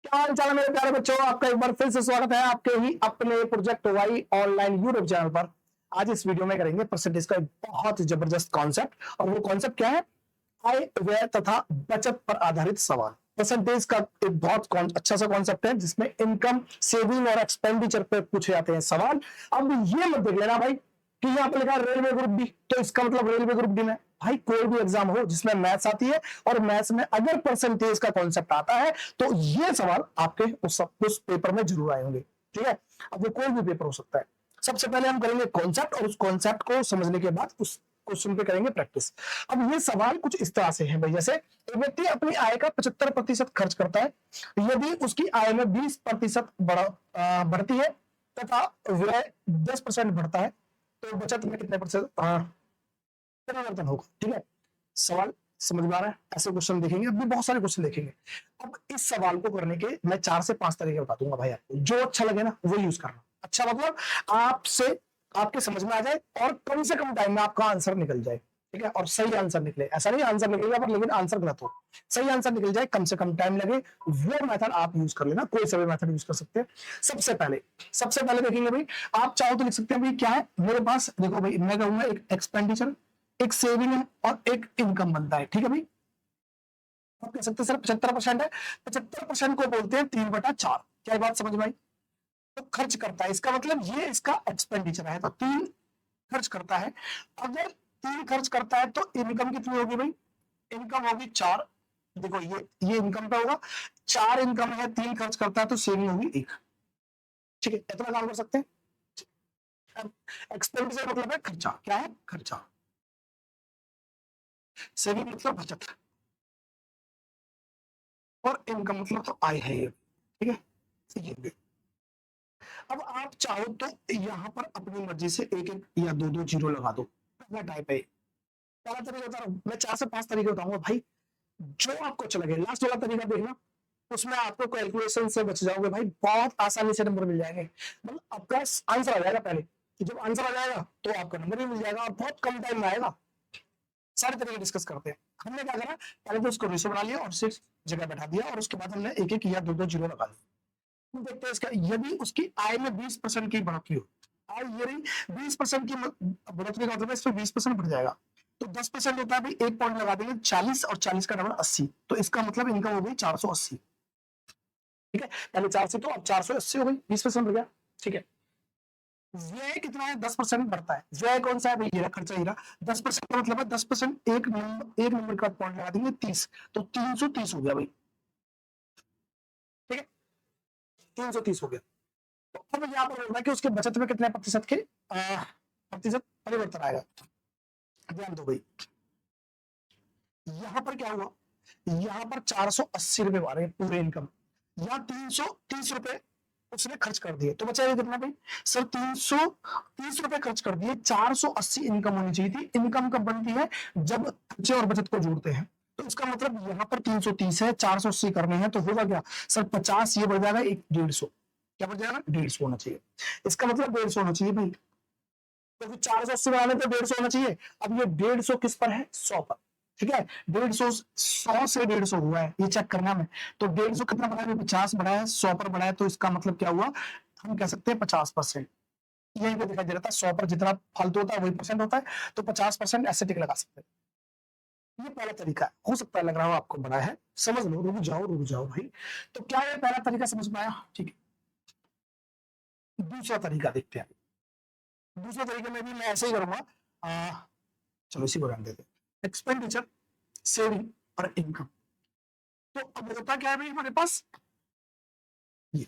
क्या हाल चाल है मेरे प्यारे बच्चों, आपका एक बार फिर से स्वागत है आपके ही अपने project Y online YouTube channel पर। आज इस वीडियो में करेंगे परसेंटेज का एक बहुत ही जबरदस्त कॉन्सेप्ट, और वो कॉन्सेप्ट क्या है? आय व्यय तथा बचत पर आधारित सवाल। परसेंटेज का एक बहुत अच्छा सा कॉन्सेप्ट है जिसमें इनकम, सेविंग और एक्सपेंडिचर पे पूछे जाते हैं सवाल। अब ये मत देख लेना भाई कि यहाँ पे लिखा रेलवे ग्रुप डी, तो इसका मतलब रेलवे ग्रुप डी में भाई कोई भी एग्जाम हो जिसमें मैथ्स आती है और मैथ्स में अगर परसेंटेज का कॉन्सेप्ट आता है तो ये सवाल आपके उस पेपर में जरूर आए होंगे। ठीक है, अब वो कोई भी पेपर हो सकता है। सबसे पहले हम करेंगे कॉन्सेप्ट, और उस कॉन्सेप्ट को समझने के बाद उस क्वेश्चन पे करेंगे प्रैक्टिस। अब ये सवाल कुछ इस तरह से है भाई, जैसे एक व्यक्ति अपनी आय का 75% खर्च करता है, यदि उसकी आय में 20% बढ़ती है तथा व्यय 10% बढ़ता है तो बचत में कितने परसेंट परिवर्तन होगा। ठीक है, सवाल समझ में आ रहा है? ऐसे क्वेश्चन देखेंगे, अब भी बहुत सारे क्वेश्चन देखेंगे। अब इस सवाल को करने के मैं 4 से 5 तरीके बता दूंगा भाई, आपको जो अच्छा लगे ना वो यूज करना। अच्छा मतलब आपसे आपके समझ में आ जाए और कम से कम टाइम में आपका आंसर निकल जाए। ठीक है, और सही आंसर निकले, ऐसा नहीं आंसर निकलेगा पर लेकिन आंसर गलत हो, सही आंसर निकल जाए, कम से कम टाइम लगे, वो मेथड आप यूज कर लेना। कोई सा भी मेथड यूज कर सकते हैं। सबसे पहले देखेंगे भाई, आप चाहो तो लिख सकते हैं भाई क्या है मेरे पास। देखो भाई, मैं कहूंगा एक एक्सपेंडिचर, एक सेविंग है और एक इनकम बनता है। ठीक है भाई, आप कह सकते हैं सर 75% है, 75% को बोलते हैं 3/4। क्या बात समझ में आई? तो खर्च करता है, इसका मतलब ये इसका एक्सपेंडिचर है, तो 3 खर्च करता है। अगर 3 खर्च करता है तो इनकम कितनी होगी भाई? इनकम होगी 4। देखो ये इनकम पे होगा, 4 इनकम है, 3 खर्च करता है तो सेविंग होगी 1। ठीक है, इतना काम कर सकते हैं। एक्सपेंडिचर मतलब है खर्चा, क्या है? खर्चा। सेविंग मतलब बचत, और इनकम मतलब तो आय है ये। ठीक है, ये अब आप चाहो तो यहां पर अपनी मर्जी से एक एक या दो दो जीरो लगा दो। पहला टाइप है, पहला तरीका बता रहा हूं मैं, 4 से 5 तरीके बताऊंगा भाई, जो आपको अच्छा लगे। लास्ट वाला तरीका देखना, उसमें आपको कैलकुलेशन से बच जाओगे भाई, बहुत आसानी से नंबर मिल जाएंगे। मतलब आपका आंसर आ जाएगा पहले, कि जब आंसर आ जाएगा तो आपका नंबर भी मिल जाएगा और बहुत कम टाइम में आएगा। सारे तरीके डिस्कस करते हैं। हमने क्या करा, पहले तो उसको रेशो बना लिया और सिर्फ जगह बैठा दिया, और उसके बाद हमने एक एक या दो दो जीरो लगा दिया। देखते हैं इसका, यदि उसकी आय में 20% की बढ़ोतरी हो, आय ये रही 20% की बढ़ोतरी का मतलब है इसमें 20% बढ़ जाएगा, तो 10% होता है भाई, एक पॉइंट लगा देंगे 40, और 40 का डबल 80, तो इसका मतलब इनकम हो गई 480। ठीक है, पहले 4 से तो अब 480 हो गई, 20% बढ़ गया। ठीक है, व्यय कितना है? 10% बढ़ता है। व्यय कौन सा है भाई? ये खर्चा ही रहा। 10% का मतलब है 10% एक नंबर का पॉइंट लगा देंगे 30, तो 330 हो गया भाई। ठीक है, 330 हो गया। तो अब यहाँ पर बोल रहा है कि उसके बचत में कितने प्रतिशत के प्रतिशत परिवर्तन आएगा। ध्यान दो भाई, यहां पर क्या हुआ, यहां पर 480 रुपए आ रहे हैं पूरे इनकम, या 330 रुपए उसने खर्च कर दिए, तो बचा कितना भाई? सर 330 रुपए खर्च कर दिए, 480 इनकम होनी चाहिए थी। इनकम कब बनती है? जब खर्चे और बचत को जोड़ते हैं। तो इसका मतलब यहाँ पर 330 है, 480 करने हैं, तो होगा क्या सर? 50 ये बढ़ जाएगा, एक 150। क्या बढ़ जाएगा? 150 होना चाहिए। इसका मतलब 150 होना चाहिए भाई, तो फिर 480 बनाने पे 150 होना चाहिए। अब ये 150 किस पर है? 100 पर। ठीक है, 150 100 से 150 हुआ है, ये चेक करना है। तो 150 कितना बढ़ा है? 50 बढ़ा है, 100 पर बढ़ा है, तो इसका मतलब क्या हुआ? हम कह सकते हैं 50%। यहीं पे दिखाई दे रहा था 100 पर जितना फालतू होता है वही परसेंट होता है, तो 50% ऐसे टिक लगा सकते हैं। ये पहला तरीका है, हो सकता है लग रहा हो आपको बड़ा है, समझ लो, रुक जाओ भाई। तो क्या ये पहला तरीका समझ में आया? ठीक है, दूसरा तरीका देखते हैं। दूसरे तरीके में भी मैं ऐसे ही करूंगा, चलो इसी को रहने देते। एक्सपेंडिचर, सेविंग और इनकम। तो अब होता क्या है भाई हमारे पास, ये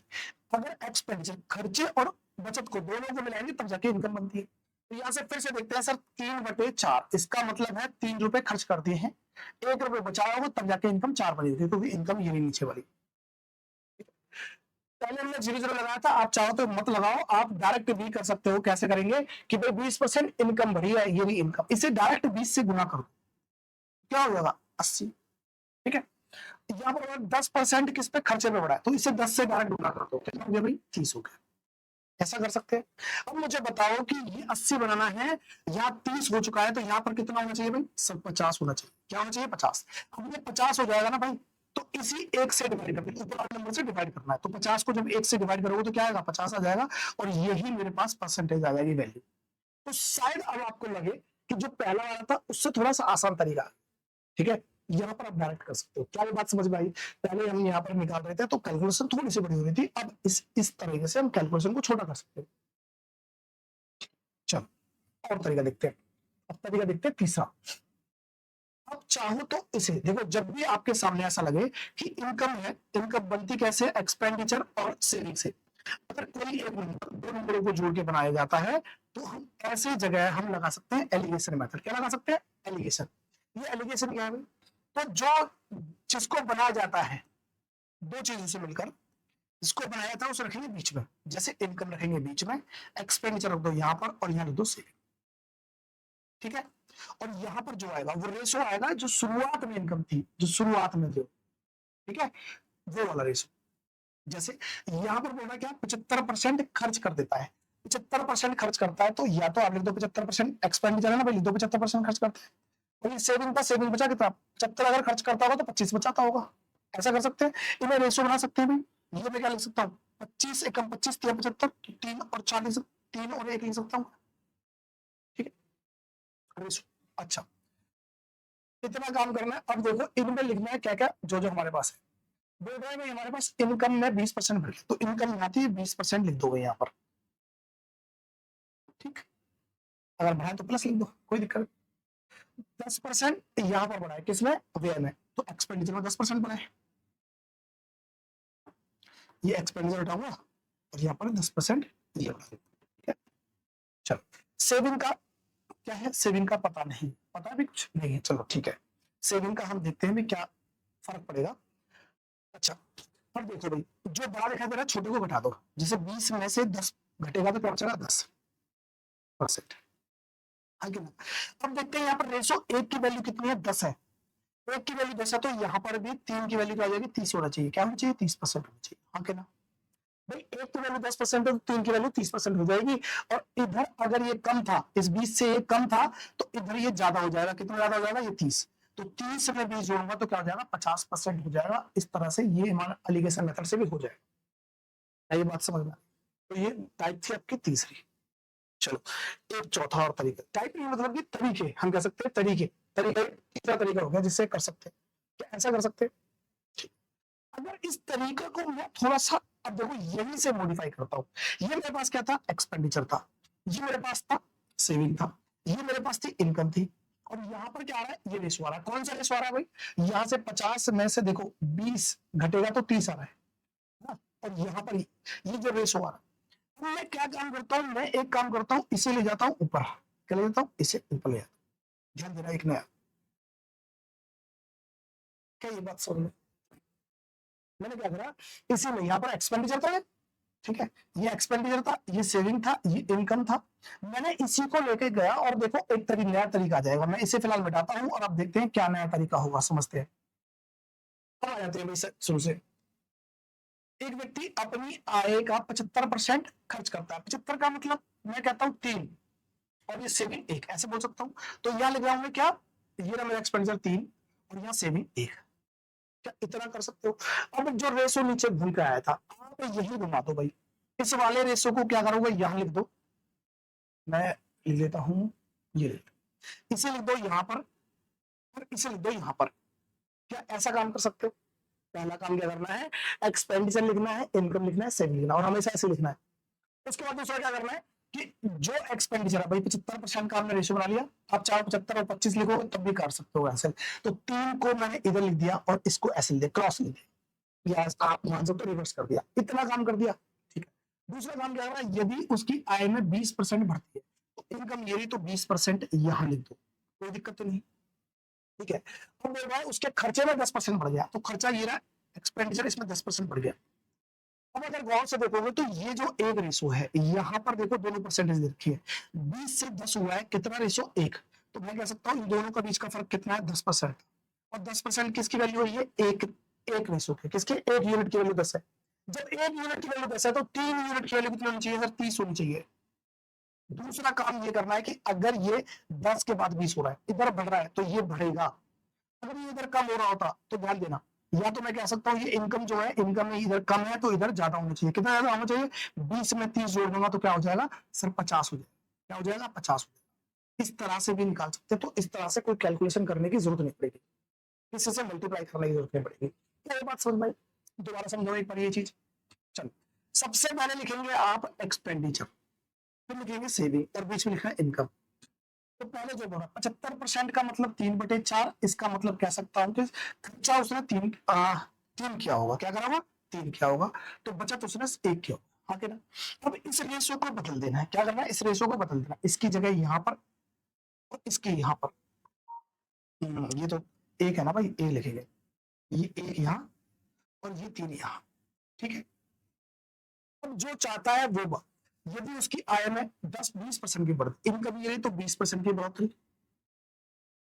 अगर एक्सपेंडिचर खर्चे और बचत को दोनों को मिलाएंगे तब जाके इनकम बनती है। तो यहां से फिर से देखते हैं सर, 3/4, इसका मतलब है 3 रुपए खर्च कर दिए हैं, 1 रुपए बचाया होगा तब जाके इनकम 4 बनी होगी, क्योंकि इनकम ये नीचे वाली। पहले हमने 0 लगाया था, आप चाहो तो मत लगाओ, आप डायरेक्ट भी कर सकते हो। कैसे करेंगे कि भाई 20% इनकम बढ़ी है, ये भी इनकम, इसे डायरेक्ट 20 से गुना करो, क्या हो जाएगा? 80। ठीक है, यहाँ पर 10% किस पे? खर्चे पे बढ़ा है, तो इसे 10 से डायरेक्ट गुना कर दो, कितना हो गया भाई? 30 हो गया। ऐसा कर सकते हैं। अब मुझे बताओ कि ये 80 बनाना है, या 30 हो चुका है, तो यहाँ पर कितना होना चाहिए भाई? सब 50 होना चाहिए। क्या होना चाहिए? 50। अब ये 50 हो जाएगा ना भाई, तो इसी एक से डिवाइड करना, ऊपर वाले नंबर से डिवाइड करना है। तो 50 को जब एक से डिवाइड करोगे तो क्या आएगा, 50 आ जाएगा, और यही मेरे पास परसेंटेज आ जाएगी वैल्यू। तो शायद अब आपको लगे कि जो पहला वाला था उससे थोड़ा सा आसान तरीका है, ठीक है, यहाँ पर आप डायरेक्ट कर सकते हो। क्या ये बात समझ में आई? पहले हम यहाँ पर निकाल रहे थे तो कैलकुलेशन थोड़ी सी बड़ी हो रही थी, अब इस तरीके से हम कैलकुलेशन को छोटा कर सकते हैं। चलो और तरीका देखते हैं। अब तरीका देखते हैं तीसरा। अब चाहो तो इसे देखो, जब भी आपके सामने ऐसा लगे कि इनकम है, इनकम बनती कैसे, एक्सपेंडिचर और सेविंग से। अगर कोई एक नंबर दो नंबरों को जोड़ के बनाया जाता है तो हम ऐसे जगह हम लगा सकते हैं एलिगेशन मेथड। क्या लगा सकते हैं? एलिगेशन। ये एलिगेशन क्या है? तो जो जिसको बनाया जाता है दो चीजों से मिलकर, जिसको बनाया था उसे रखेंगे बीच में, जैसे इनकम रखेंगे बीच में, एक्सपेंडिचर रख दो यहाँ पर और यहाँ रख दो सेविंग, ठीक है। और यहाँ पर जो आएगा वो रेशो आएगा जो शुरुआत में इनकम थी, जो शुरुआत में थे, ठीक है, वो वाला रेशो। जैसे यहाँ पर बोला क्या, 75% खर्च कर देता है, 75% खर्च करता है, तो या तो आप लिख दो 75% एक्सपेंडिचर है ना भाई, लिख दो 75% खर्च करता है, और सेविंग था, सेविंग बचा कितना, 75 अगर खर्च करता होगा तो 25 बचाता होगा। ऐसा कर सकते हैं, इन्हें रेशो बना सकते हैं भाई। ये मैं क्या लिख सकता हूँ, 25 एकम 25 3 75, 3 और 40, 3 और 1 लिख सकता हूँ, ठीक है, रेशो। अच्छा, इतना काम करना है। अब देखो इनमें लिखना है क्या क्या जो जो हमारे पास है। बोल रहा है भाई हमारे पास इनकम में 20% भर, तो इनकम यहाँ थी 20% लिख दो यहाँ पर, ठीक। अगर बढ़ाए तो प्लस लिख दो, कोई दिक्कत नहीं। 10% यहाँ पर बढ़ाए, किसमें, व्यय में, तो एक्सपेंडिचर में 10% बढ़ाए, ये एक्सपेंडिचर उठाऊंगा और यहाँ पर 10% ये बढ़ा, ठीक है। चलो सेविंग का क्या है, सेविंग का पता नहीं, पता भी कुछ नहीं है, चलो ठीक है। सेविंग का हम देखते हैं भी क्या फर्क पड़ेगा। अच्छा, अब देखो भाई जो बड़ा दिखाई दे रहा है छोटे को घटा दो, जैसे 20 में से 10 घटेगा तो क्या बचेगा, 10%, हाँ कि ना। अब देखते हैं यहाँ पर रेशो एक की वैल्यू कितनी है, 10 है, एक की वैल्यू 10 है, तो यहाँ पर भी 3 की वैल्यू क्या आ जाएगी, 30 होना चाहिए, क्या होना चाहिए, 30% होना चाहिए, हाँ कि ना भाई। एक की वैल्यू 10% है तो 3 की वैल्यू 30% हो जाएगी, और इधर अगर ये कम था, इस 20 से ये कम था, तो इधर ये ज्यादा हो जाएगा, कितना ज्यादा हो जाएगा, ये 30, तो 30 में 20 जोड़ूंगा तो क्या हो जाएगा, 50% हो जाएगा। इस तरह से ये हमारा एलिगेशन मेथड से भी हो जाएगा, ये बात समझ में। तो ये टाइप थी आपकी तीसरी। चलो एक चौथा और तरीका, टाइप नहीं मतलब कि तरीके, हम कह सकते हैं तरीके, तरीका तीसरा तरीका हो गया जिससे कर सकते हैं, क्या ऐसा कर सकते हैं। अगर इस तरीके को मैं थोड़ा सा, अब देखो यही से मॉडिफाई करता हूं, ये मेरे पास क्या था, एक्सपेंडिचर था, ये मेरे पास था सेविंग था, ये मेरे पास थी इनकम थी, और यहाँ पर क्या आ रहा है, ये रेशो आ रहा है। कौन सा रेशो आ रहा है भाई, यहाँ से 50 में से देखो 20 घटेगा तो 30 आ रहा है ना? और यहाँ पर ये जो रेशो आ रहा है, मैं क्या काम करता हूँ, मैं एक काम करता हूँ, इसे ले जाता हूँ ऊपर, क्या ले जाता हूँ, इसे ऊपर ले जाता हूँ। ध्यान देना, एक नया, क्या ये बात समझ में, मैंने क्या करा, इसी में यहाँ पर एक्सपेंडिचर था, ठीक है, ये एक्सपेंडिचर था, ये सेविंग था, ये इनकम था, मैंने इसी को लेके गया, और देखो एक नया तरीका आ जाएगा, मैं इसे फिलहाल मिटाता हूं और अब देखते हैं क्या नया तरीका होगा, समझते हैं। अब आ जाते हैं भाई शुरू से। एक व्यक्ति अपनी आय का 75% खर्च करता है, 75 का मतलब मैं कहता हूं 3, और ये सेविंग 1, ऐसे बोल सकता हूं। तो यहां लिख रहा हूं मैं क्या, ये रहा मेरा एक्सपेंडिचर 3 और यहाँ सेविंग 1, क्या इतना कर सकते हो। अब जो रेशो नीचे भूल के आया था, आप यही घुमा दो भाई, इस वाले रेशो को क्या करोगे, यहां लिख दो, मैं लिख लेता हूं, ये लिख, इसे लिख दो यहां पर और इसे लिख दो यहां पर, क्या ऐसा काम कर सकते हो। पहला काम क्या करना है, एक्सपेंडिचर लिखना है, इनकम लिखना है, सेविंग लिखना, और हमेशा ऐसे लिखना है। उसके बाद दूसरा क्या करना है कि जो एक्सपेंडिचर है भाई 75% का हमने रेशियो बना लिया, आप चाहे 75 और 25 लिखो तब भी कर सकते हो ऐसे। तो 3 को मैंने इधर लिख दिया और इसको ऐसे लिख दिया, क्रॉस लिख दिया, या आप मान सकते हो रिवर्स कर दिया, इतना काम कर दिया, ठीक है। दूसरा काम क्या है, यदि उसकी आय में 20% बढ़ती है तो इनकम ये रही, तो 20% यहां लिख दो, कोई दिक्कत तो नहीं, ठीक है। अब मेरे भाई उसके खर्चे में 10% बढ़ गया, तो खर्चा ये रहा, एक्सपेंडिचर इसमें 10% बढ़ गया। अब अगर गौर से देखोगे तो ये जो एक रेशो है, यहाँ पर देखो दोनों परसेंटेज रखी है, 20 से 10 हुआ है, कितना रेशो, 1, तो मैं कह सकता हूँ इन दोनों का बीच का फर्क कितना है, 10%, और 10% किसकी वैल्यू है, ये एक रेशो की, किसके, एक यूनिट की वैल्यू 10 है। जब एक यूनिट की वैल्यू 10 है तो 3 यूनिट की वैल्यू कितनी होनी चाहिए सर, 30 होनी चाहिए। दूसरा काम ये करना है कि अगर ये 10 के बाद 20 हो रहा है, इधर बढ़ रहा है तो ये बढ़ेगा, अगर ये इधर कम हो रहा होता तो ध्यान देना, या तो मैं कह सकता हूँ ये इनकम जो है, इनकम में इधर कम है तो इधर ज्यादा होना चाहिए। कितना ज्यादा होना चाहिए? 20 में 30 जोड़ दूंगा तो क्या हो जाएगा सर? 50 हो जाएगा। क्या हो जाएगा? 50 हो जाएगा। इस तरह से भी निकाल सकते हैं। तो इस तरह से कोई कैलकुलेशन करने की जरूरत नहीं पड़ेगी, किसी से मल्टीप्लाई करने की जरूरत नहीं पड़ेगी। क्या ये बात समझ में आई? दोबारा समझो एक बार ये चीज। चलो, सबसे पहले लिखेंगे आप एक्सपेंडिचर, फिर लिखेंगे सेविंग और बीच में लिखना है इनकम। तो पहले जो बोला 75% का मतलब 3/4, इसका मतलब कह सकता हूं कि खर्चा उसने तीन किया होगा। क्या करा होगा? 3 किया होगा। तो बचत उसने 1 किया होगा। हाँ कि ना? अब इस रेशो को बदल देना है। क्या करना है? इस रेशो को बदल देना, इसकी जगह यहाँ पर और इसकी यहाँ पर। ये तो 1 है ना भाई, ए लिखेंगे, ये 1 यहाँ और ये 3 यहाँ। ठीक है, अब जो चाहता है वो बात, यदि उसकी आय में 10-20% की बढ़ोतरी, इनकम ये रही तो 20% की बढ़ोतरी,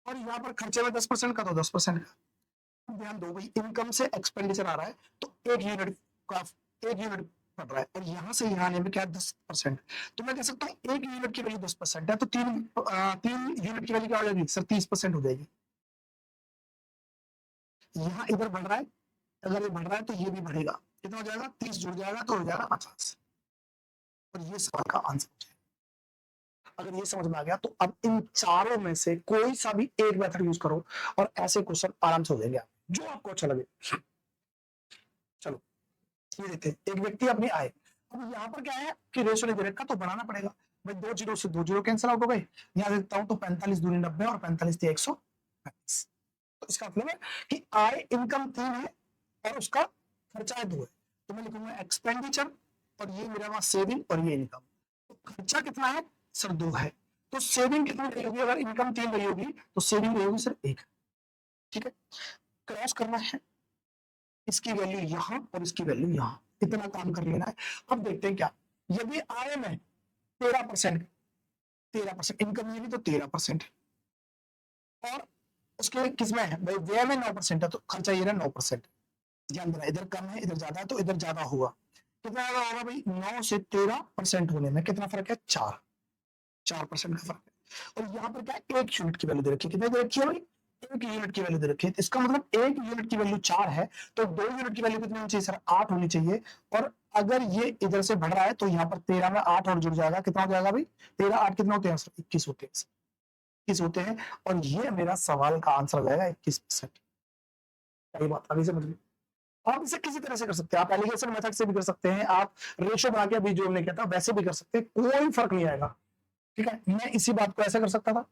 और यहाँ पर खर्चे में 10% का तो 10% का। ध्यान दो भाई, इनकम से एक्सपेंडिचर आ रहा है तो 1 यूनिट का 1 यूनिट बढ़ रहा है, और यहाँ से यहाँ आने में क्या 10%। तो मैं कह सकता हूँ 1 यूनिट की वैल्यू 10% है, तो 3 यूनिट की वैल्यू क्या हो जाएगी सर? 30% हो जाएगी। यहाँ इधर बढ़ रहा है, अगर ये बढ़ रहा है तो ये भी बढ़ेगा। कितना हो जाएगा? 30 जुड़ जाएगा तो हो जाएगा 50, और ये सवाल का आंसर हो जाएगा। अगर ये समझ में आ गया तो अब इन चारों में से कोई सा भी एक मेथड यूज करो और ऐसे क्वेश्चन आराम से हो जाएंगे, जो आपको अच्छा लगे। चलो ये देखते हैं, एक व्यक्ति अपनी आय, अब यहाँ पर क्या है कि रेशो डिवाइड का तो बनाना पड़ेगा भाई। 2 जीरो से 2 जीरो कैंसिल आउट हो गए। यहाँ देखता हूं तो 45 दूनी 90 और 45 × 135। तो इसका मतलब है कि आय इनकम 3 है और उसका खर्चा है 2 है। तो मैं लिखूंगा एक्सपेंडिचर, और ये मेरा वहां सेविंग, और ये इनकम। तो खर्चा कितना है सर? 2 है। तो सेविंग कितनी रहेगी? अगर इनकम 3 रही होगी तो सेविंग रहेगी सर 1। ठीक है, क्रॉस करना है, इसकी वैल्यू यहां और इसकी वैल्यू यहां, इतना काम कर लेना है। अब देखते हैं क्या, यदि आय में 13%, 13% इनकम ये भी तो 13%, और उसके किसमें है भाई? व्यय में 9% है, तो खर्चा ये रहा 9%। ध्यान देना, इधर कम है इधर ज्यादा है, तो इधर ज्यादा होगा। कितना ज्यादा होगा भाई? 9 से 13% होने में कितना फर्क है? 4% का फर्क है। और यहाँ पर क्या, 1 यूनिट की वैल्यू दे रखी है। कितने दे रखी है भाई? 1 यूनिट की वैल्यू दे रखी है। इसका मतलब 1 यूनिट की वैल्यू 4 है, तो 2 यूनिट की वैल्यू कितनी होनी चाहिए सर? 8 होनी चाहिए। और अगर ये इधर से बढ़ रहा है तो यहाँ पर 13 में 8 और जुड़ जाएगा। कितना हो जाएगा भाई? 13 8 कितना होते हैं सर? 21 होते हैं, 21 होते हैं। और ये मेरा सवाल का आंसर हो जाएगा 21%। सही बात अभी समझ लो। आप इसे किसी तरह से कर सकते हैं, आप एलिगेशन मेथड से भी कर सकते हैं, आप रेशो बना के अभी जो हमने किया था वैसे भी कर सकते हैं, कोई फर्क नहीं आएगा। ठीक है, मैं इसी बात को ऐसे कर सकता था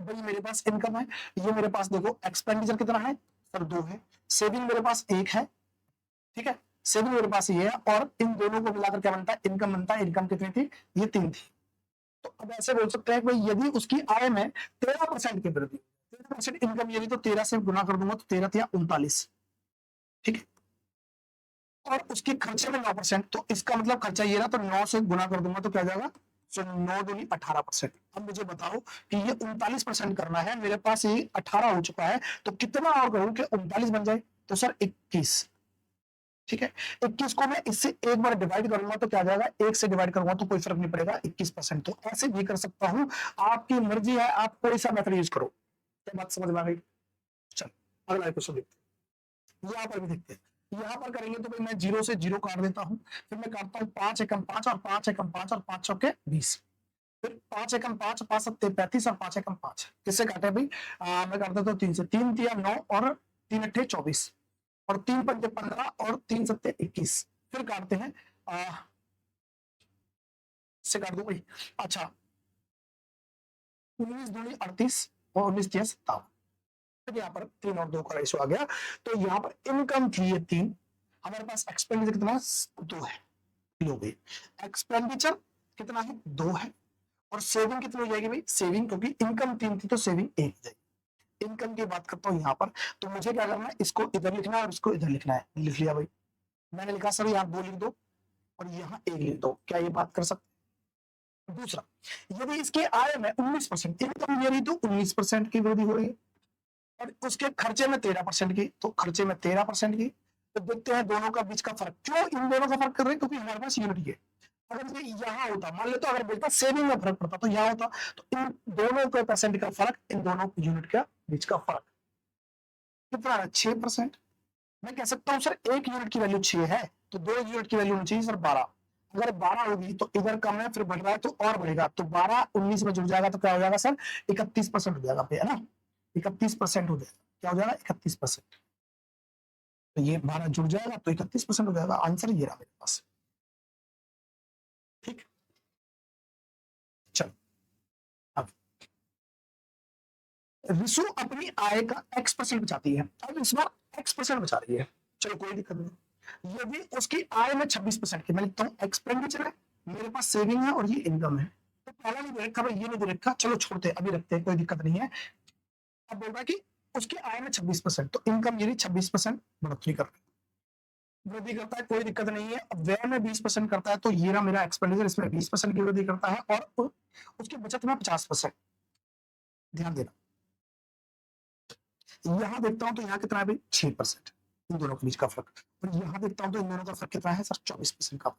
भाई, मेरे पास इनकम है, ये मेरे पास देखो एक्सपेंडिचर कितना है सर? 2 है। सेविंग मेरे पास 1 है। ठीक है, सेविंग मेरे पास ये है, और इन दोनों को मिलाकर क्या बनता है? इनकम बनता है। इनकम कितनी थी? ये 3 थी। तो अब ऐसे बोल सकते हैं कि भाई यदि उसकी आय में 13% की वृद्धि, 13% इनकम, यदि तो 13 से गुना कर दूंगा तो 13 या 39। ठीक है, और उसके खर्चे में 9%, तो इसका मतलब खर्चा ये रहा, तो 9 से गुना कर दूंगा तो क्या जाएगा? 9 दूनी 18%। अब मुझे बताओ कि ये 39% करना है, मेरे पास ये 18 हो चुका है, तो कितना और करूं कि 39 बन जाए? तो सर 21। ठीक है, 21 को मैं इससे एक बार डिवाइड करूंगा तो क्या जाएगा? 1 से डिवाइड करूंगा तो कोई फर्क नहीं पड़ेगा, 21%। तो ऐसे भी कर सकता हूं, आपकी मर्जी है, आप कोई सा मेथड यूज करो। क्या बात समझ में आ गई? चल अगला क्वेश्चन देखते हैं, यहाँ पर भी देखते हैं। यहाँ पर करेंगे तो भाई मैं 0 से 0 काट देता हूँ, फिर मैं काटता हूँ 5 एकम 5 और 5 एकम 5 और 5 चौके 20, फिर 5 एकम 5 5 सत्ते 35 और 5 एकम 5 किससे काटे भाई? मैं काट देता हूँ 3 से, 3 तिया 9 और 3 अट्ठे 24 और 3 पंजे 15 और 3 सत्ते 21। फिर काटते हैं से काट दो भाई। अच्छा, 19 दूनी 38 और 19 तिया 57। यहाँ पर 3 और 2 का रेशो आ गया। तो यहाँ पर इनकम थी ये 3, हमारे पास एक्सपेंडिचर कितना है? 2 है। लो भाई, एक्सपेंडिचर कितना है? 2 है। और सेविंग कितनी हो जाएगी भाई? सेविंग, क्योंकि इनकम 3 थी तो सेविंग 1 हो जाएगी। इनकम की बात करता हूं यहाँ पर, तो मुझे क्या करना है? इसको इधर लिखना है और इसको इधर लिखना है। लिख लिया भाई, मैंने लिखा सर यहाँ 2 लिख दो और यहाँ 1 लिख दो। क्या ये बात कर सकते? दूसरा, यदि इसके आय में 19% इनकम ये रही तो 19% की वृद्धि हो रही है, और उसके खर्चे में 13% की, तो खर्चे में 13% की। तो देखते हैं दोनों का बीच का फर्क। क्यों इन दोनों का फर्क कर रहे हैं? क्योंकि हमारे पास यूनिट है। अगर ये यहाँ होता, मान लेते अगर बोलता सेविंग में फर्क पड़ता तो यहाँ होता, तो इन दोनों के परसेंट का फर्क, इन दोनों यूनिट का बीच का फर्क कितना है? 6%। मैं कह सकता हूँ सर 1 यूनिट की वैल्यू 6 है तो 2 यूनिट की वैल्यू होनी चाहिए सर 12। अगर 12 होगी तो इधर कम है, फिर बढ़ रहा है तो और बढ़ेगा, तो 12 19 में जुड़ जाएगा तो क्या हो जाएगा सर 31% हो जाएगा पे, है ना, 31% हो जाएगा। क्या हो जाएगा 31%। तो ये 12 जुड़ जाएगा तो 31% हो जाएगा। आंसर ये रहा मेरे पास। ठीक, चलो अब रिसु अपनी आय का x% बचाती है। अब इस बार x% बचा रही है, चलो कोई दिक्कत नहीं। यदि उसकी आय में 26% की, मैं लिखता हूँ एक्सपेंडिचर है, मेरे पास सेविंग है और ये इनकम है, तो पहला नहीं दे रखा भाई, ये नहीं दे रखा, चलो छोड़ते अभी रखते हैं, कोई दिक्कत नहीं है। अब बोल रहा है कि उसकी आय में 26%, तो इनकम ये 26% बढ़ोतरी कर रही है, वृद्धि करता है, कोई दिक्कत नहीं है। अब व्यय में 20% करता है, तो ये रहा मेरा एक्सपेंडिचर, इसमें 20% की वृद्धि करता है, और उसकी बचत में 50%। ध्यान देना, यहां देखता हूं तो यहाँ कितना है भाई 6%, इन दोनों के बीच का फर्क, और यहां देखता हूं तो इन दोनों का फर्क कितना है सर 24% का।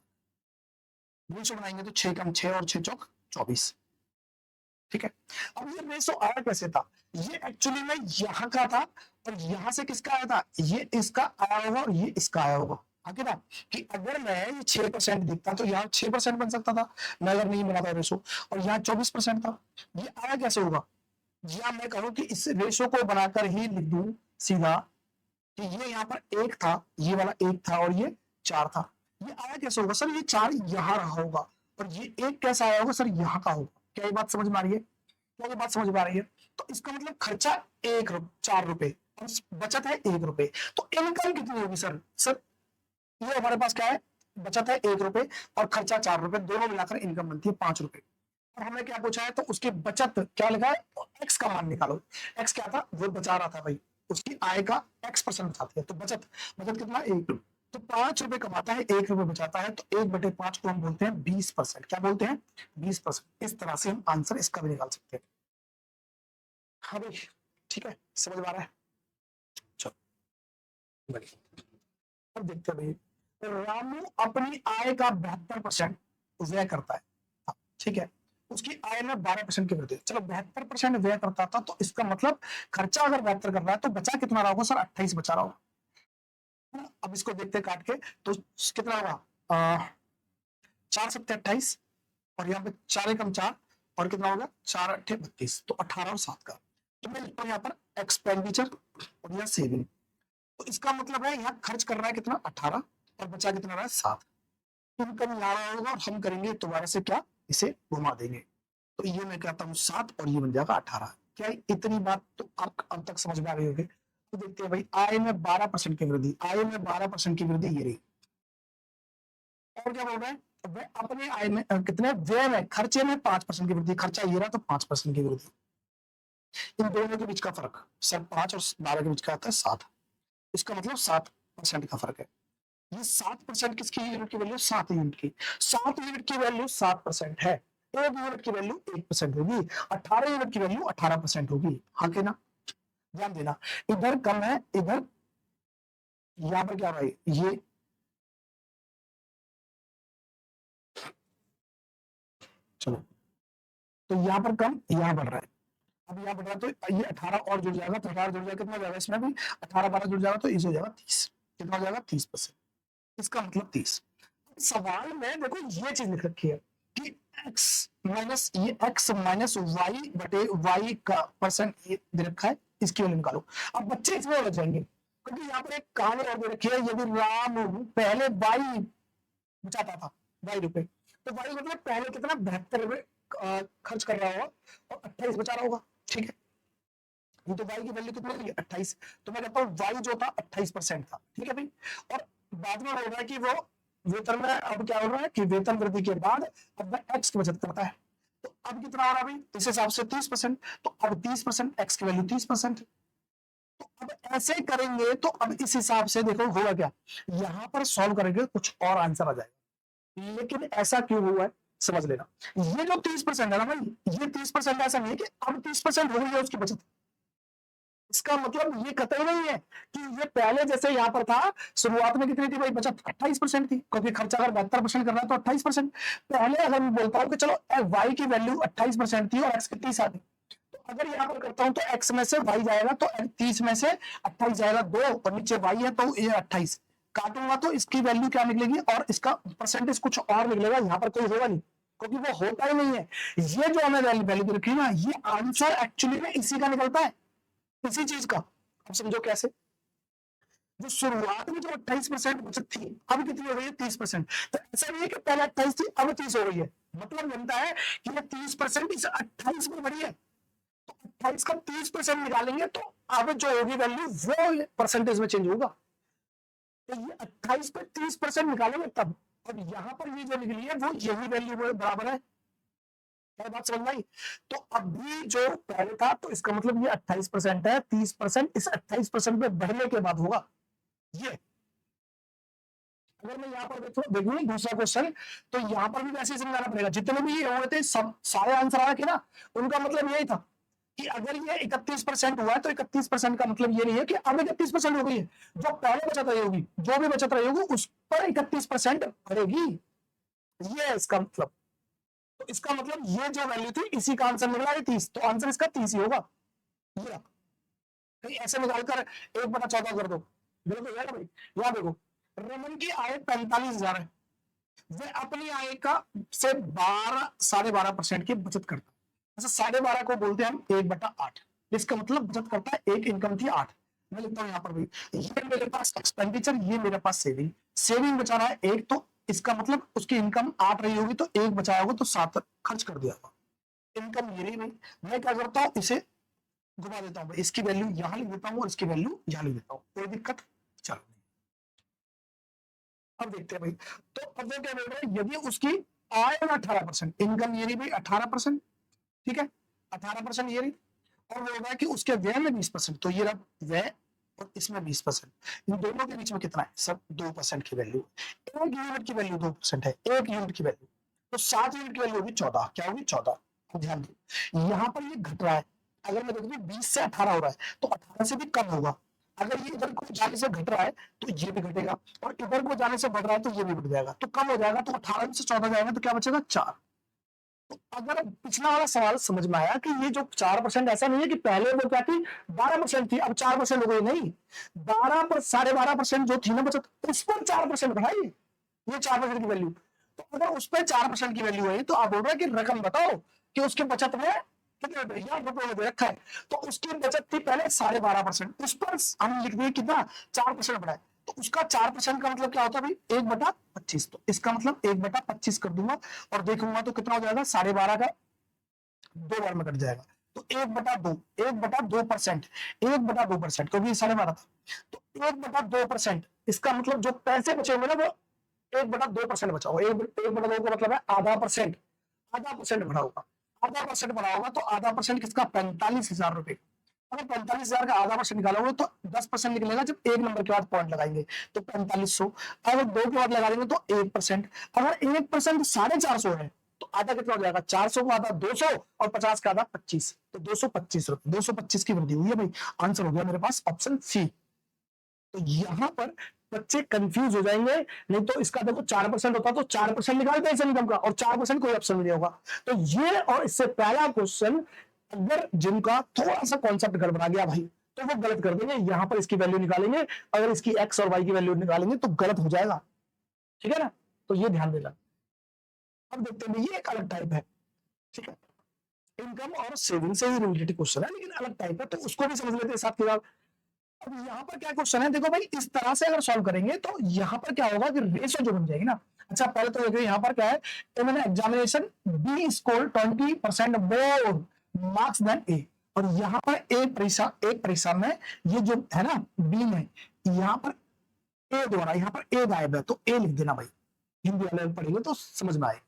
रेशो बनाएंगे तो 6 कम 6 और 6 चौक 24। ठीक है, अब ये रेशो आया कैसे था, ये एक्चुअली में यहाँ का था और यहां से किसका आया था, ये इसका आया होगा और ये इसका आया होगा। आगे ना कि अगर मैं ये 6% दिखता तो यहाँ 6% बन सकता था, मैं अगर नहीं बनाता रेशो, और यहाँ 24% था, ये आया कैसे होगा, या मैं कहूं कि इस रेशो को बनाकर ही लिख दूं सीधा कि ये यहाँ पर 1 था, ये वाला 1 था और ये 4 था। ये आया कैसे होगा सर, ये 4 यहाँ रहा होगा और ये 1 कैसा आया होगा सर, यहाँ का होगा। क्या ये बात समझ में आ रही है, क्या ये बात समझ में आ रही है। तो इसका मतलब खर्चा 4 रुपए और बचत है 1 रुपए, तो इनकम कितनी होगी सर, सर ये हमारे पास क्या है, बचत है 1 रुपए और खर्चा 4 रुपए, दोनों मिलाकर इनकम बनती है 5 रुपए। और हमें क्या पूछा है, तो उसकी बचत क्या लिखा है, एक्स का मान निकालो। एक्स क्या था, वो बचा रहा था भाई, उसकी आय का x% बचाती है, तो बचत बचत कितना 1, तो 5 रुपए कमाता है 1 रुपए बचाता है, तो 1/5 को हम बोलते हैं 20%। क्या बोलते हैं 20%। इस तरह से हम आंसर इसका भी निकाल सकते हैं। हाँ भाई ठीक है, समझ में आ रहा है। चलो अब देखते हैं भाई, रामू अपनी आय का 72% व्यय करता है, ठीक है, उसकी आय में 12% की वृद्धि। चलो 72% व्यय करता था, तो इसका मतलब खर्चा अगर 72 कर रहा है तो बचा कितना रहा होगा सर, 28 बचा रहा होगा। अब इसको देखते काट के तो कितना होगा 4 7 28, और यहाँ पे 4 एकम 4 और कितना होगा 4 8 32, तो 18 और 7 का। तो मैं लिखता हूँ यहाँ पर एक्सपेंडिचर और यहाँ सेविंग, तो इसका मतलब है यहाँ खर्च कर रहा है कितना 18 और बचा कितना रहा है 7। इनकम ला रहा होगा और हम करेंगे दोबारा से क्या, इसे घुमा देंगे, तो ये मैं कहता हूँ 7 और ये बन जाएगा 18। क्या इतनी बात तो आप अब तक समझ में आ गई होगी। तो देखते हैं भाई, आय में 12% की वृद्धि, आय में 12% की वृद्धि ये रही। और क्या बोल रहा है, वह अपने आय में कितने, व्यय में खर्चे में 5% की वृद्धि, खर्चा ये रहा तो 5% की वृद्धि। इन दोनों के बीच का फर्क सर 5 और 12 के बीच का आता है 7, इसका मतलब 7% का फर्क है। ये 7% किसकी यूनिट की वैल्यू, 7 यूनिट की, 7 यूनिट की वैल्यू 7% है, 1 यूनिट की वैल्यू 1% होगी, 18 यूनिट की वैल्यू 18% होगी। हाँ के ना, ध्यान देना, इधर कम है, इधर यहां पर क्या भाई, ये चलो, तो यहां पर कम, यहां बढ़ रहा है, अब यहाँ बढ़ रहा है तो ये 18 और जुड़ जाएगा, तो 18 जुड़ जाएगा कितना जाएगा, इसमें भी 18 12 जुड़ जाएगा तो इस हो जाएगा 30, कितना हो जाएगा 30%, इसका मतलब 30। सवाल में देखो ये चीज लिख रखी है कि x माइनस ये x माइनस वाई बटे वाई का परसेंट ये दे रखा है, इसकी वैल्यू निकालो। अब बच्चे इसमें उलझ जाएंगे क्योंकि यहाँ पर एक कहानी और दे रखी है, यदि राम पहले वाई बचाता था, वाई रुपए, तो वाई मतलब पहले कितना 72 रुपए खर्च कर रहा होगा और 28 बचा रहा होगा, ठीक है, ये तो वाई की वैल्यू कितनी है 28, तो मैं कहता हूँ वाई जो था 28% था, ठीक है भाई। और बाद में हो रहा है कि वो वेतन में अब क्या हो रहा है कि वेतन वृद्धि के बाद अब वह एक्स की बचत करता है, तो अब कितना हो रहा है भाई, इस हिसाब से 30%, तो अब 30% एक्स की वैल्यू 30%। तो अब ऐसे करेंगे तो अब इस हिसाब से देखो होगा क्या, यहां पर सॉल्व करेंगे कुछ और आंसर आ जाएगा, लेकिन ऐसा क्यों हुआ है समझ लेना। ये जो 30% है ना भाई, ये 30% ऐसा नहीं है कि अब 30% हो गई है उसकी बचत, इसका मतलब ये कतई नहीं है कि ये पहले जैसे यहां पर था, शुरुआत में कितनी थी भाई बचत 28% थी, क्योंकि खर्चा अगर 72% कर रहा है तो 28%। पहले अगर मैं बोलता हूं कि चलो वाई की वैल्यू 28% थी और एक्स की 30 आ गई, तो अगर यहाँ पर करता हूं तो x में से y जाएगा तो 30 में से 28 जाएगा 2 और नीचे y है तो ये 28 काटूंगा तो इसकी वैल्यू क्या निकलेगी और इसका परसेंटेज कुछ और निकलेगा, यहाँ पर कोई होगा नहीं क्योंकि वो होता ही नहीं है। ये जो हमें वैल्यू रखी ना, ये आंसर एक्चुअली में इसी का निकलता है, इसी चीज का। अब समझो कैसे, जो शुरुआत में जो 28% बचत थी अब कितनी हो गई है 30%। तो ऐसा नहीं है कि पहले 28 थी अब 30 हो गई है, मतलब बनता है कि ये 30% इस 28 में बढ़ी है, तो 28 का 30% निकालेंगे तो अब जो होगी वैल्यू वो परसेंटेज में चेंज होगा। तो ये 28 पे 30% निकालेंगे तब, और यहां पर ये जो निकली है वो यही वैल्यू बराबर है। क्या बात समझ आई? तो अभी जो पहले था तो इसका मतलब ये 28% है, 30% इस 28% पे बढ़ने के बाद होगा ये। अगर मैं यहाँ पर देखूं दूसरा क्वेश्चन, तो यहाँ पर भी वैसे ही समझाना पड़ेगा। जितने भी ये हुए थे सब सारे आंसर आ रखे ना, उनका मतलब यही था कि अगर ये 31% हुआ है तो 31% का मतलब ये नहीं है कि अब 31% हो गई है, जो पहले बचत रही होगी, जो भी बचत रही होगी उस पर 31% बढ़ेगी, ये है इसका मतलब। तो इसका मतलब ये जो वैल्यू थी इसी का आंसर निकला है 30, तो आंसर इसका 30 ही होगा। ये कहीं ऐसे निकालकर 1/14 कर दो, बिल्कुल भाई। यहाँ देखो, रमन की आय 45,000 है, वह अपनी आय का से 12.5% की बचत करता है। अच्छा, 12.5 को बोलते हैं हम 1/8, इसका मतलब बचत करता है, एक इनकम थी 8। मैं लिखता हूँ यहाँ पर भाई, ये मेरे पास एक्सपेंडिचर, ये मेरे पास सेविंग, सेविंग बचा रहा है 1, तो इसका मतलब उसकी इनकम 8 रही होगी तो 1 बचाया होगा तो 7 खर्च कर दिया होगा। इनकम ये नहीं भाई, मैं क्या करता हूँ इसे घुमा देता हूँ, इसकी वैल्यू यहां लिख देता हूँ और इसकी वैल्यू यहां लिख देता हूँ, कोई दिक्कत? चलो अब देखते हैं भाई। तो अब वो क्या बोल रहे हैं, यदि उसकी आय में 18%, इनकम ये नहीं भाई 18%, ठीक है 18% ये नहीं, और वो होगा कि उसके व्यय में 20%, तो ये रहा व्यय और इसमें 20%, इन दोनों के बीच में कितना है सब 2% की वैल्यू। एक यूनिट की वैल्यू 2% है, एक यूनिट की वैल्यू, तो 7 यूनिट की वैल्यू होगी 14, क्या होगी 14। ध्यान दो यहां पर ये घट रहा है, अगर मैं देखूँ 20 से 18 हो रहा है तो 18 से भी कम होगा, अगर ये इधर को जाने से घट रहा है तो ये भी घटेगा, और इधर को जाने से बढ़ रहा है तो ये भी बढ़ जाएगा, तो कम हो जाएगा, तो 18 में से 14 जाएगा तो क्या बचेगा 4। तो अगर पिछला वाला सवाल समझ में आया कि ये जो 4%, ऐसा नहीं है कि पहले वो क्या थी 12% थी अब 4% हो गई, नहीं 12.5% जो थी ना बचत उस पर 4% बढ़ाई, ये 4% की वैल्यू। तो अगर उस पर 4% की वैल्यू है तो आप बोल रहे हैं कि रकम बताओ कि उसकी बचत में कितने रुपए में दे रखा है, तो उसकी बचत थी पहले 12.5%, उस पर हम लिख दिए कितना 4% बढ़ाए, तो उसका 4% का मतलब क्या होता है भाई 1/25, तो इसका मतलब 1/25 कर दूंगा और देखूंगा तो कितना हो जाएगा 12.5 का 2 बार में कट जाएगा, तो 1/2, 1/2%, 1/2% क्योंकि 12.5 था, तो 1/2%, इसका मतलब जो पैसे बचे होंगे ना वो 1/2% बचा होगा, 1/2 का मतलब है आधा परसेंट, आधा परसेंट बढ़ा होगा, आधा परसेंट बढ़ा होगा, तो आधा परसेंट किसका 45,000 रुपए। अगर 45,000 का आधा परसेंट निकालोगे तो 10% निकलेगा, जब एक नंबर के बाद पॉइंट लगाएंगे तो 4500, अगर 2 के बाद लगा देंगे तो 1%, अगर 1% 450 है तो आधा कितना हो जाएगा 400 को आधा 200 और 50 का आधा 25, तो 225 रुपए, 225 की वृद्धि हुई है भाई, आंसर हो गया मेरे पास ऑप्शन सी। तो यहां पर बच्चे कंफ्यूज हो जाएंगे, नहीं तो इसका देखो 4% होता तो 4% निकालते हैं इनकम का, और 4% कोई ऑप्शन नहीं होगा। तो ये और इससे पहला क्वेश्चन अगर जिनका थोड़ा सा कॉन्सेप्ट गड़बड़ा गया भाई तो वो गलत कर देंगे, यहां पर इसकी वैल्यू निकालेंगे, अगर इसकी एक्स और वाई की वैल्यू निकालेंगे तो गलत हो जाएगा, ठीक है ना, तो ये ध्यान देना। अब देखते हैं ये एक अलग टाइप है, ठीक है, इनकम और सेविंग से ही रिलेटेड क्वेश्चन है लेकिन अलग टाइप है, तो उसको भी समझ लेते हैं साथ के साथ। अब यहाँ पर क्या क्वेश्चन है, देखो भाई इस तरह से अगर सॉल्व करेंगे तो यहाँ पर क्या होगा कि रेशियो जो बन जाएगी ना। अच्छा पहले तो देखिए यहाँ पर क्या है, मैंने examination B score 20% more marks than A, और यहाँ पर एक परीक्षा में ये जो है ना बी में, यहाँ पर ए द्वारा यहाँ पर ए गायब है तो ए लिख देना भाई, हिंदी वाले पढ़ेंगे तो समझ में आए।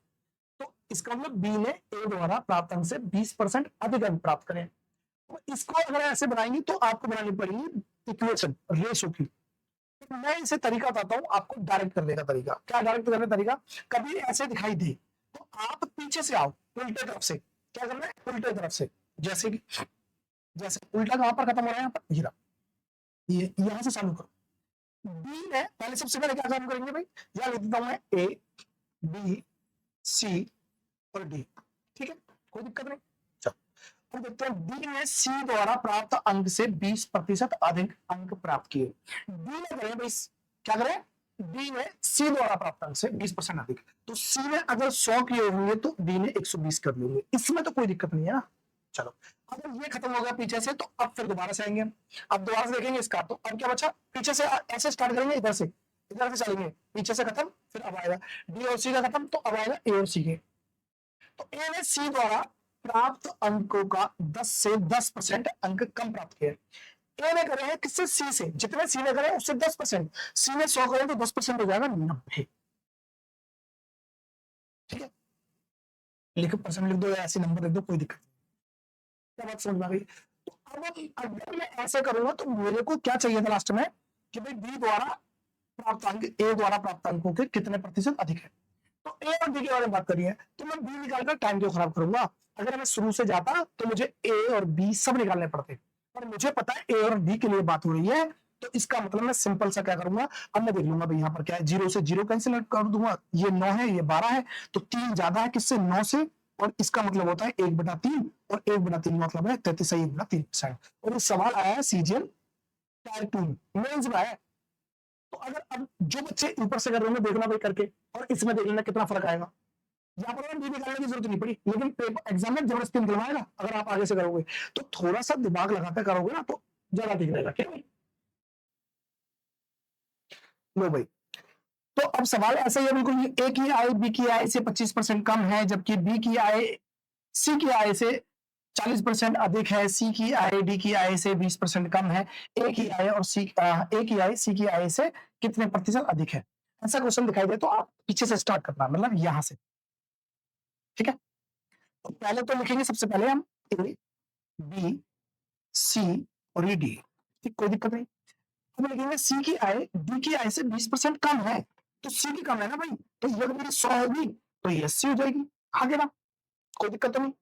तो इसका मतलब बी ने ए द्वारा प्राप्त अंक से 20% अधिक अंक प्राप्त करें, तो इसको अगर ऐसे बनाएंगे तो आपको बनानी पड़ेगी इक्वेशन रेशो की। तो मैं इसे तरीका बताता हूं आपको, डायरेक्ट करने का तरीका। क्या डायरेक्ट करने का तरीका, कभी ऐसे दिखाई दे तो आप पीछे से आओ उल्टे तरफ से, क्या करना है उल्टे तरफ से, जैसे कि जैसे उल्टा कहां पर खत्म हो रहा है, यहाँ पर ये यहां से चालू करो। बी में पहले सबसे पहले क्या काम करेंगे भाई, यहां लिख देता हूं मैं ए बी सी और डी, ठीक है कोई दिक्कत नहीं। चलो अब देखते हैं डी ने सी द्वारा प्राप्त अंक से 20% अधिक अंक प्राप्त किए। डी ने करें भाई, क्या करें, डी ने सी द्वारा प्राप्त अंक से 20% अधिक, तो सी ने अगर 100 किए होंगे तो डी ने 120 कर लिए होंगे, इसमें तो कोई दिक्कत नहीं है ना। चलो, अगर ये खत्म हो गया पीछे से, तो अब फिर दोबारा से आएंगे, अब दोबारा से देखेंगे इसका, तो अब क्या बचा, पीछे से ऐसे स्टार्ट करेंगे, इधर से चलेंगे, पीछे से खत्म, फिर अब आएगा डी और सी का खत्म, तो अब आएगा ए और सी के। तो ए ने सी द्वारा प्राप्त अंकों का 10 से 10% अंक कम प्राप्त किए। ए ने करे हैं किससे, सी से, जितने सी ने करे उससे 10%, सी ने 100 करे तो 10% हो जाएगा 90। ठीक है, लिखो, परसेंट लिख दो या ऐसे नंबर लिख दो, कोई दिक्कत नहीं। क्या बात समझ में आ गई? तो अब अगर मैं ऐसे करूंगा तो मेरे को क्या चाहिए था लास्ट में, कि भाई बी द्वारा प्राप्त अंक ए द्वारा प्राप्त अंकों के कितने प्रतिशत अधिक है। तो ए और बी के बारे में बात करिए, तो मैं बी निकालकर टाइम क्यों खराब करूंगा, अगर मैं शुरू से जाता तो मुझे ए और बी सब निकालने पड़ते, और मुझे पता है ए और बी के लिए बात हो रही है, तो इसका मतलब मैं सिंपल सा क्या करूंगा, अब मैं देख लूंगा भाई यहाँ पर क्या है, 0 से 0 कैंसिल कर दूंगा, ये 9 है ये 12 है, तो 3 ज्यादा है किससे, 9 से, और इसका मतलब होता है 1/3, और 1/3 मतलब है 33.3%। और ये सवाल आया है सीजीएल टायर 2 मेंस में आया। तो अगर अब जो बच्चे ऊपर से कर रहे हैं देखना भाई करके, और इसमें देख लेना कितना फर्क आएगा। यहाँ पर बी निकालने की जरूरत नहीं पड़ी, लेकिन पेपर एग्जाम में जबरदस्ती निकलवाएगा अगर आप आगे से करोगे, तो थोड़ा सा दिमाग लगाकर करोगे ना तो ज्यादा ठीक रहेगा। क्या भाई, लो भाई, तो अब सवाल ऐसा ही है बिल्कुल, ए की आय बी की आय से 25% कम है, जबकि बी की आय सी की आय से 40% अधिक है, सी की आय डी की आय से 20% कम है, ए की आय और ए की आय सी की आय से कितने प्रतिशत अधिक है। ऐसा क्वेश्चन दिखाई दे तो आप पीछे से स्टार्ट करना, मतलब यहां से। ठीक है, तो पहले तो लिखेंगे सबसे पहले हम ए बी सी और ये डी, ठीक, कोई दिक्कत नहीं। अब लिखेंगे सी की आय डी की आय से 20% कम है, तो सी की कम है ना भाई, तो ये अगर मेरी 100 होगी तो ये 80 हो जाएगी, आगे ना, कोई दिक्कत तो नहीं।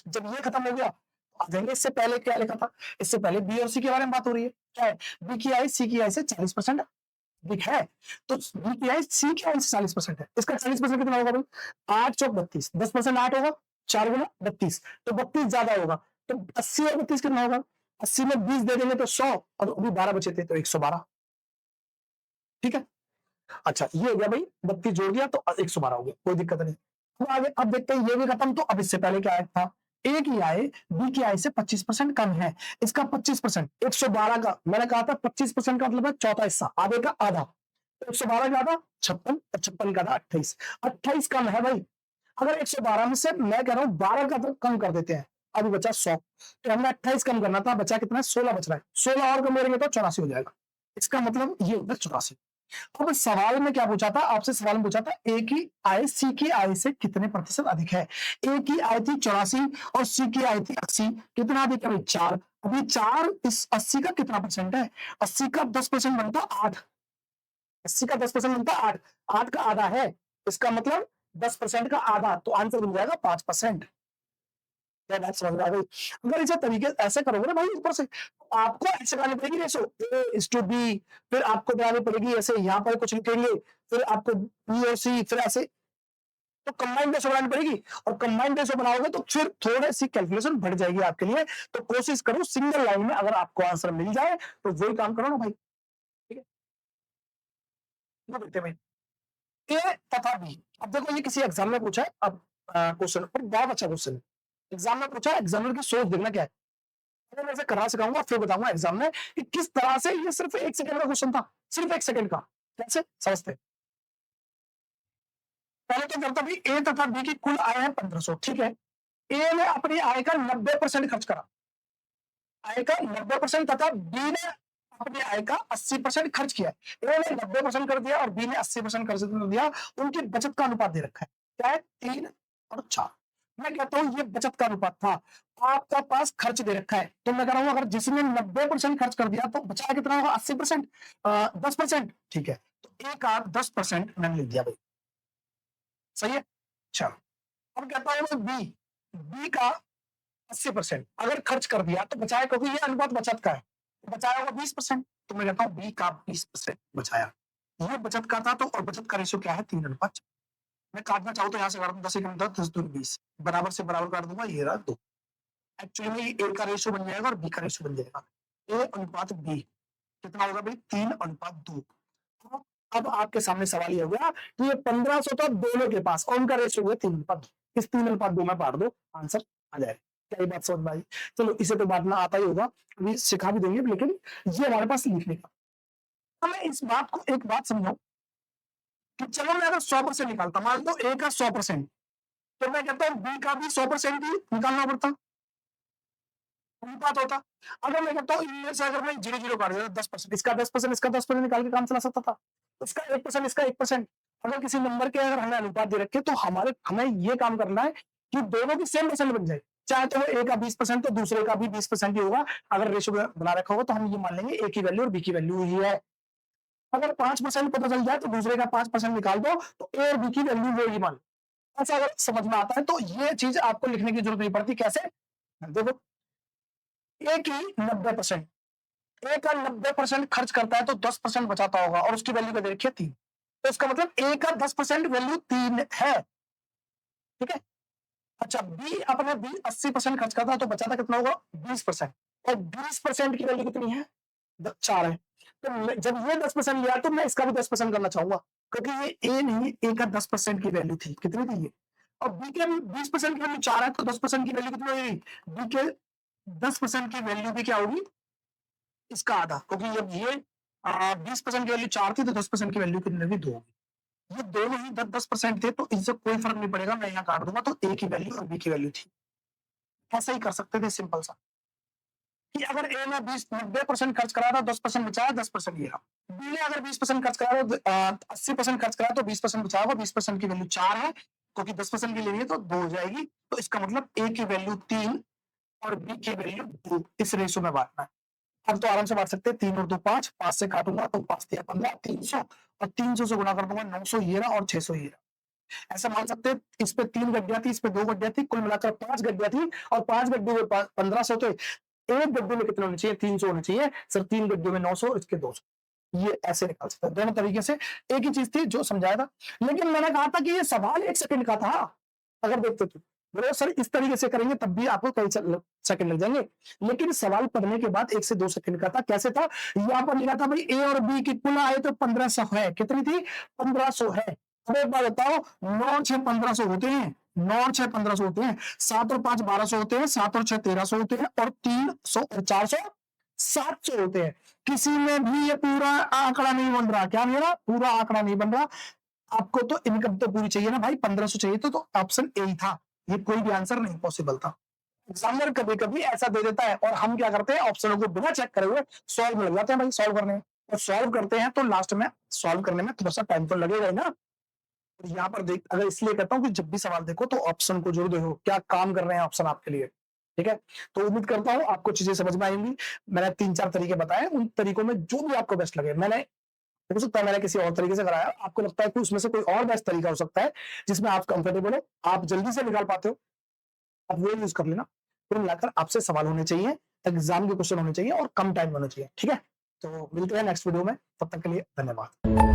जब ये खत्म हो गया तो आ जाएंगे, इससे पहले क्या लिखा था, इससे पहले बी और सी के बारे में बात हो रही है, क्या है, बी की आई सी की आई से 40% अधिक है, तो बी की आई सी की आई से 40% है, इसका 40% कितना होगा भाई, 8 चौक 32, 10% 8 होगा, 4 गुना 32, तो 32 ज्यादा होगा, तो 80 और 32 कितना होगा, 80 में 20 दे देंगे तो 100, और अभी 12 बचे थे तो 112। ठीक है, अच्छा ये हो गया भाई, 32 जोड़ दिया तो 112 हो गया, कोई दिक्कत नहीं। अब आगे, अब देखते हैं ये भी खत्म, तो अब इससे पहले क्या आया था, ए की आय बी की आय से 25% कम है, इसका 25%, 112 का मैंने कहा था 25% का मतलब है चौथा हिस्सा, आधे का आधा, 112 का आधा 56, और 56 का आधा 28, 28 कम है भाई। अगर 112 में से मैं कह रहा हूं 12 का तो कम कर देते हैं, अभी बचा 100, तो हमने 28 कम करना था, बचा कितना है, 16 बच रहा है, 16 और कम करेंगे तो 84 हो जाएगा, इसका मतलब ये होगा 84। अब सवाल में क्या पूछा था आपसे, सवाल में पूछा था ए की आय सी की आय से कितने प्रतिशत अधिक है, ए की आय थी 84 और सी की आय थी 80, कितना अधिक है, 4। अभी 4 इस 80 का कितना परसेंट है, 80 का 10% बनता 8, 80 का 10% बनता 8, 8 का आधा है, इसका मतलब 10% का आधा, तो आंसर बन जाएगा 5%। क्या बात समझ में आ गई? अगर इसे तरीके ऐसे करोगे ना भाई ऊपर से, तो आपको ऐसे करनी पड़ेगी, ratio A is to B, फिर आपको बनानी पड़ेगी ऐसे, यहाँ पर कुछ लिखेंगे, फिर आपको बी और सी, फिर ऐसे, तो कंबाइंड रेशो बनानी पड़ेगी, और कंबाइंड रेशो बनाओगे तो फिर थोड़ी सी कैलकुलेशन बढ़ जाएगी आपके लिए, तो कोशिश करो सिंगल लाइन में अगर आपको आंसर मिल जाए तो वही काम करो ना भाई। ठीक है, तो देखते हैं भाई ए तथा बी, अब देखो ये किसी एग्जाम में पूछा है, अब क्वेश्चन और बहुत अच्छा क्वेश्चन है, एग्जाम में पूछा है, एग्जामिनर की सोच देखना क्या है। मैं ऐसे करा सिखाऊंगा, फिर बताऊंगा एग्जाम में कि किस तरह से, ये सिर्फ 1 सेकंड का क्वेश्चन था, सिर्फ 1 सेकंड का, कैसे समझते हैं। पहले तो करता भी ए तथा बी की कुल आय है 1500, ठीक है, ए ने अपनी आय का 90% खर्च करा, आय का 90%, तथा बी ने अपनी आय का 80% खर्च किया, ए ने 90% कर दिया और बी ने 80% खर्च कर दिया, उनकी बचत का अनुपात दे रखा है, क्या है, 3 और 4। मैं कहता हूं ये बचत का अनुपात था, आपका पास खर्च दे रखा है, तो मैं कह रहा हूं अगर जिसने 90% खर्च कर दिया तो बचा कितना होगा, 80%, 10%, ठीक है, तो एक आध 10% मैंने लिख दिया भाई, सही है। चलो, अब कहता हूं मैं बी, बी का 80% अगर खर्च कर दिया तो बचाया, क्योंकि ये अनुपात बचत का है, तो बचाया होगा 20%, तो मैं कहता हूं बी का 20% बचाया, ये बचत का था, तो और बचत का रेशियो क्या है, 3:4। मैं काटना चाहूँ तो यहाँ से काट दूं, 10 × 10 10 दूनी 20, बराबर से बराबर काट दूंगा, ये रहा 2। एक्चुअली में ए का रेशियो बन जाएगा और बी का रेशियो बन जाएगा। ए अनुपात बी कितना होगा भाई? 3:2। अब आपके सामने सवाल ये हो गया कि ये 1500 था दोनों के पास और उनका रेशियो हुआ 3:2। इस 3:2 में बांट दो, आंसर आ जाएगा। क्या ये बात समझ में आई? चलो इसे तो बांटना आता ही होगा, अभी सिखा भी देंगे, लेकिन ये हमारे पास लिखने का। हमें इस बात को एक बात समझो कि चलो मैं अगर 100% निकालता, मान लो ए का 100%, तो मैं कहता हूँ बी का भी 100% ही निकालना पड़ता, बात होता। अगर मैं कहता हूँ इनमें से अगर मैं 0-0 काट देता 10%, इसका 10%, इसका 10% निकाल के काम चला सकता था। इसका 1%, इसका 1%। अगर किसी नंबर के अगर हमें अनुपात दे रखे तो हमें ये काम करना है कि दोनों की सेम परसेंट बन जाए, चाहे तो ए का 20% तो दूसरे का भी 20% ही होगा। अगर रेशियो बना रखा होगा तो हम ये मान लेंगे ए की वैल्यू और बी की वैल्यू ही है। अगर 5% पता चल जाए तो दूसरे का 5% निकाल दो, तो ए और बी की वैल्यू वो ही मान लो। ऐसा अगर समझ में आता है तो ये चीज आपको लिखने की जरूरत नहीं पड़ती। कैसे? देखो, ए की 90%, ए का 90% खर्च करता है तो 10% बचाता होगा और उसकी वैल्यू का देखिए 3, तो इसका मतलब ए का 10% वैल्यू 3 है। ठीक है। अच्छा, बी अपने बी 80% खर्च करता है तो बचाता कितना होगा? 20%, और 20% की वैल्यू कितनी है? 4 है। तो जब ये 10% लिया तो मैं इसका भी 10% करना चाहूंगा, क्योंकि ये ए नहीं, ए का 10% की वैल्यू थी, कितनी थी ये, और बी के 20% की वैल्यू 4 है, तो 10% की वैल्यू कितनी होगी? बी के 10% की वैल्यू भी क्या होगी? इसका आधा, क्योंकि जब ये 20% की वैल्यू 4 थी तो 10% की वैल्यू कितनी होगी? 2। ये दोनों ही 10-10% थे तो इनसे कोई फर्क नहीं पड़ेगा, मैं यहाँ काट दूंगा, तो ए की वैल्यू और बी की वैल्यू थी। ऐसा ही कर सकते थे, सिंपल सा, कि अगर ए ने 90% खर्च करा था, 10% बचाया, 10% ये रहा। बी ने अगर 20% खर्च करा तो 80% खर्च करा तो 20% बचाया होगा, 20% की वैल्यू 4 है, क्योंकि 10% की लेनी है तो 2 हो जाएगी। तो इसका मतलब ए की वैल्यू 3 और बी की वैल्यू 2, इस रेशो में बांटना है। अब तो आराम से बांट सकते हैं, 3 और 2 5, 5 से काटूंगा तो 5 दिया 15, 300, और 300 से गुणा कर दूंगा 900 ये रहा, और 600 ये रहा। ऐसा मान सकते हैं इस पे 3 गड्डियां थी, इस पे 2 गड्डियां थी, कुल मिलाकर 5 गड्डियां थी, और 5 गड्डियों में 1500 थे। एक गड्ढे में कितने होने चाहिए? 300 होने चाहिए सर। 3 गड्ढियों में 900, इसके 200। ये ऐसे निकाल सकते हैं दोनों तरीके से। एक ही चीज थी जो समझाया था, लेकिन मैंने कहा था कि ये सवाल 1 सेकंड का था। अगर देखते तो बोले सर इस तरीके से करेंगे तब भी आपको कई सेकंड लग जाएंगे, लेकिन सवाल पढ़ने के बाद 1 से 2 सेकंड का था। कैसे था? यहाँ पर लिखा था भाई ए और बी की कुल आय तो 1500 है। कितनी थी? 1500 है। अब एक बात बताओ, 9 6 1500 होते हैं, 9 और 6 1500 होते हैं, 7 और 5 1200 होते हैं, 7 और 6 1300 होते हैं, और 300 और 400 700 होते हैं। किसी में भी ये पूरा आंकड़ा नहीं बन रहा। क्या नहीं रहा? पूरा आंकड़ा नहीं बन रहा। आपको तो इनकम तो पूरी चाहिए ना भाई, 1500 चाहिए तो ऑप्शन ए ही था। ये कोई भी आंसर नहीं पॉसिबल था। एग्जामिनर कभी कभी ऐसा दे देता है और हम क्या करते हैं, ऑप्शनों को बिना चेक करे हुए सॉल्व में लग जाते हैं भाई, सॉल्व करने में। और सॉल्व करते हैं तो लास्ट में सॉल्व करने में थोड़ा सा टाइम तो लगेगा ही ना। और यहाँ पर देख, अगर इसलिए कहता हूँ कि जब भी सवाल देखो तो ऑप्शन को जरूर देखो, क्या काम कर रहे हैं ऑप्शन आपके लिए। ठीक है, तो उम्मीद करता हूँ आपको चीजें समझ में आएंगी। मैंने 3-4 तरीके बताए, उन तरीकों में जो भी आपको बेस्ट लगे। मैंने हो सकता है मैंने किसी और तरीके से कराया, आपको लगता है कि उसमें से कोई और बेस्ट तरीका हो सकता है जिसमें आप कंफर्टेबल हो, आप जल्दी से निकाल पाते हो, आप वो यूज कर लेना। कुल मिलाकर आपसे सवाल होने चाहिए, एग्जाम के क्वेश्चन होने चाहिए और कम टाइम होना चाहिए। ठीक है, तो मिलते हैं नेक्स्ट वीडियो में, तब तक के लिए धन्यवाद।